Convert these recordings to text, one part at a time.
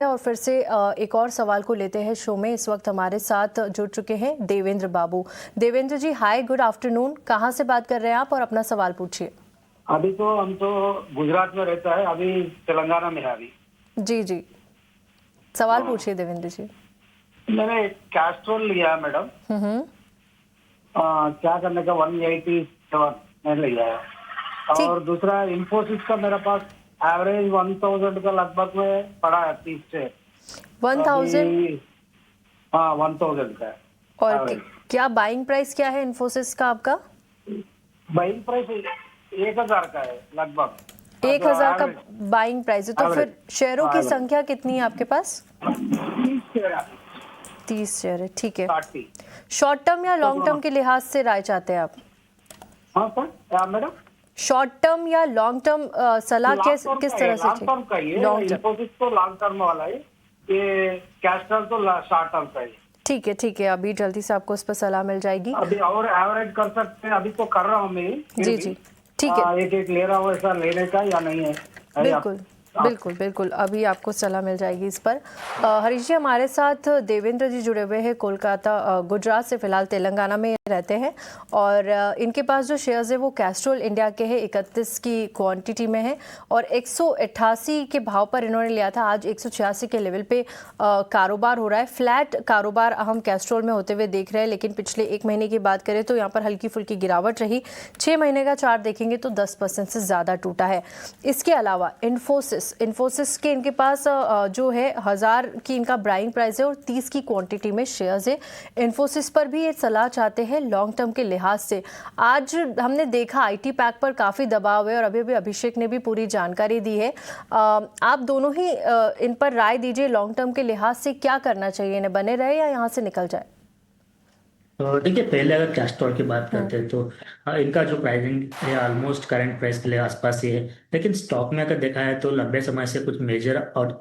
और फिर से एक और सवाल को लेते हैं शो में। इस वक्त हमारे साथ जुड़ चुके हैं देवेंद्र बाबू। देवेंद्र जी, हाय, गुड आफ्टरनून। कहाँ से बात कर रहे हैं आप और अपना सवाल पूछिए। अभी तो हम तो गुजरात में रहता है, अभी तेलंगाना में है अभी। जी जी, सवाल हाँ। पूछिए देवेंद्र जी। मैंने कैस्ट्रोल लिया मैडम। हम्म। क्या करने का 187 मैंने लिया है। ठीक। और दूसरा इन्फोसिस का मेरे पास एवरेज 1000 का लगभग में पड़ा है 30 से 1000। हाँ 1000 का है और एवरेज। क्या बाइंग प्राइस क्या है इन्फोसिस का आपका? बाइंग प्राइस 1000 का है लगभग। 1000 का बाइंग प्राइस है, तो फिर शेयरों की average। संख्या कितनी है आपके पास? 30 30 शेयर है, ठीक है। 60। शॉर्ट टर्म या लॉन्ग टर्म के लिहाज से राय चाहते हैं आप? हाँ सर, क्या मैडम? शॉर्ट टर्म या लॉन्ग टर्म सलाह किस तरह से? लॉन्ग टर्म का ही है। लॉन्ग टर्म, इन्फोसिस तो लॉन्ग टर्म वाला है, ये कैस्ट्रोल तो शॉर्ट टर्म का ही। ठीक है ठीक है। अभी जल्दी से आपको उस पर सलाह मिल जाएगी। अभी और एवरेज कर सकते हैं, अभी तो कर रहा हूँ मैं। जी जी, ठीक है। एक ले रहा हूँ, ऐसा लेने का या नहीं है? बिल्कुल बिल्कुल बिल्कुल, अभी आपको सलाह मिल जाएगी इस पर। हरीश जी, हमारे साथ देवेंद्र जी जुड़े हुए हैं कोलकाता, गुजरात से, फिलहाल तेलंगाना में रहते हैं। और इनके पास जो शेयर्स है वो कैस्ट्रोल इंडिया के हैं, 31 की क्वांटिटी में है और 188 के भाव पर इन्होंने लिया था। आज 186 के लेवल पे कारोबार हो रहा है। फ्लैट कारोबार हम कैस्ट्रोल में होते हुए देख रहे हैं, लेकिन पिछले एक महीने की बात करें तो यहाँ पर हल्की फुल्की गिरावट रही। 6 महीने का चार्ट देखेंगे तो 10% से ज़्यादा टूटा है। इसके अलावा इन्फोसिस के इनके पास जो है 1000 की इनका बाइंग प्राइस है और 30 की क्वांटिटी में शेयर्स है। इन्फोसिस पर भी ये सलाह चाहते हैं लॉन्ग टर्म के लिहाज से। आज हमने देखा आईटी पैक पर काफ़ी दबाव है और अभी अभी अभिषेक ने भी पूरी जानकारी दी है। आप दोनों ही इन पर राय दीजिए, लॉन्ग टर्म के लिहाज से क्या करना चाहिए, इन्हें बने रहे या यहाँ से निकल जाए? तो देखिए, पहले अगर कैस्ट्रोल की बात करते हैं तो इनका जो प्राइसिंग है ऑलमोस्ट करंट प्राइस के लिए आसपास ही है। लेकिन स्टॉक में अगर देखा है तो लंबे समय से कुछ मेजर और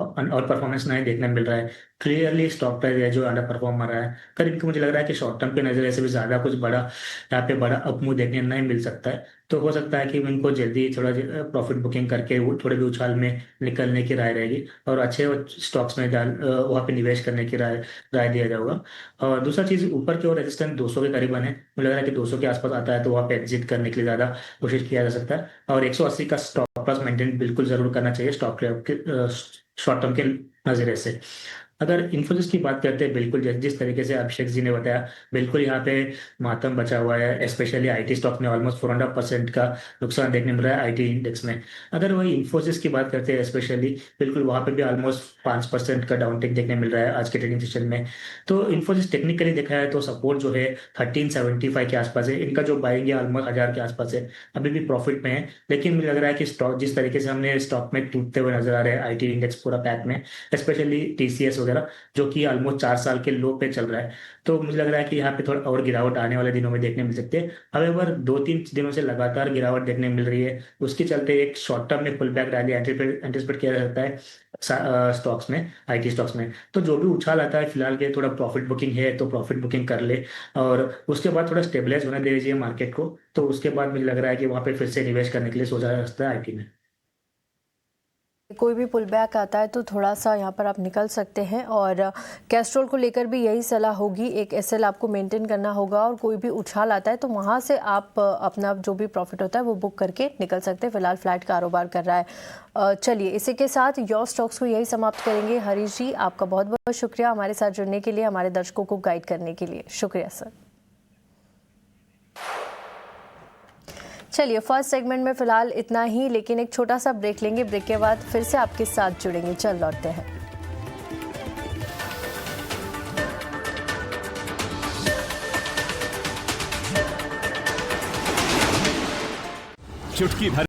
परफॉर्मेंस नहीं देखने मिल रहा है। क्लियरली स्टॉक प्राइस है जो अंडर परफॉर्म कर रहा है। कर इनको मुझे लग रहा है कि शॉर्ट टर्म के नजरिए से भी ज्यादा कुछ बड़ा यहाँ पे बड़ा अपमूव देखने नहीं मिल सकता है। तो हो सकता है कि इनको जल्दी थोड़ा प्रॉफिट बुकिंग करके वो थोड़े भी उछाल में निकलने की राय रहेगी और अच्छे स्टॉक्स में वहाँ पे निवेश करने की राय दिया जाएगा। और दूसरा चीज, ऊपर की ओर रेजिस्टेंस 200 के करीबन है। मुझे लग रहा है कि 200 के आसपास आता है तो वहाँ पे एग्जिट करने के लिए ज्यादा कोशिश किया जा सकता है। और 180 का स्टॉप लॉस मेंटेन बिल्कुल जरूर करना चाहिए स्टॉक के शॉर्ट टर्म के नजरिए से। अगर इन्फोसिस की बात करते हैं, बिल्कुल जिस तरीके से अभिषेक जी ने बताया, बिल्कुल यहाँ पे मातम बचा हुआ है। स्पेशली आईटी स्टॉक में ऑलमोस्ट 4.5% का नुकसान देखने मिल रहा है आईटी इंडेक्स में। अगर वही इन्फोसिस की बात करते हैं स्पेशली, बिल्कुल वहाँ पे भी ऑलमोस्ट 5% का डाउनटेक देखने मिल रहा है आज के ट्रेडिंग सेशन में। तो इन्फोसिस टेक्निकली देखा है तो सपोर्ट जो है 1375 के आसपास है। इनका जो बाइंग है ऑलमोस्ट 1000 के आसपास है। अभी भी प्रॉफिट में है, लेकिन मुझे लग रहा है कि स्टॉक जिस तरीके से हमने स्टॉक में टूटते हुए नजर आ रहे हैं आईटी इंडेक्स पूरा पैक में, स्पेशली टीसीएस वगैरह जो कि ऑलमोस्ट 4 साल के लो पे चल रहा है, तो मुझे लग रहा है कि यहाँ पे थोड़ा और गिरावट आने वाले दिनों में देखने मिल सकती है। हावेवर 2-3 दिनों से लगातार गिरावट देखने मिल रही है, उसके चलते एक शॉर्ट टर्म में पुल बैक रैली एंटिसिपेट किया जा सकता है स्टॉक्स में, आईटी स्टॉक्स में। तो जो भी उछाल आता है फिलहाल के, थोड़ा प्रॉफिट बुकिंग है तो प्रॉफिट बुकिंग कर ले और उसके बाद थोड़ा स्टेबलाइज होने दे दीजिए मार्केट को। तो उसके बाद मुझे लग रहा है कि वहाँ पे फिर से निवेश करने के लिए सोचा जा सकता है आईटी में। कोई भी पुल बैक आता है तो थोड़ा सा यहाँ पर आप निकल सकते हैं। और कैस्ट्रोल को लेकर भी यही सलाह होगी, एक एसएल आपको मेंटेन करना होगा और कोई भी उछाल आता है तो वहाँ से आप अपना जो भी प्रॉफिट होता है वो बुक करके निकल सकते हैं। फिलहाल फ्लैट कारोबार कर रहा है। चलिए, इसी के साथ योर स्टॉक्स को यही समाप्त करेंगे। हरीश जी, आपका बहुत बहुत शुक्रिया हमारे साथ जुड़ने के लिए, हमारे दर्शकों को गाइड करने के लिए। शुक्रिया सर। चलिए, फर्स्ट सेगमेंट में फिलहाल इतना ही, लेकिन एक छोटा सा ब्रेक लेंगे। ब्रेक के बाद फिर से आपके साथ जुड़ेंगे। चल लौटते हैं। चुटकी भर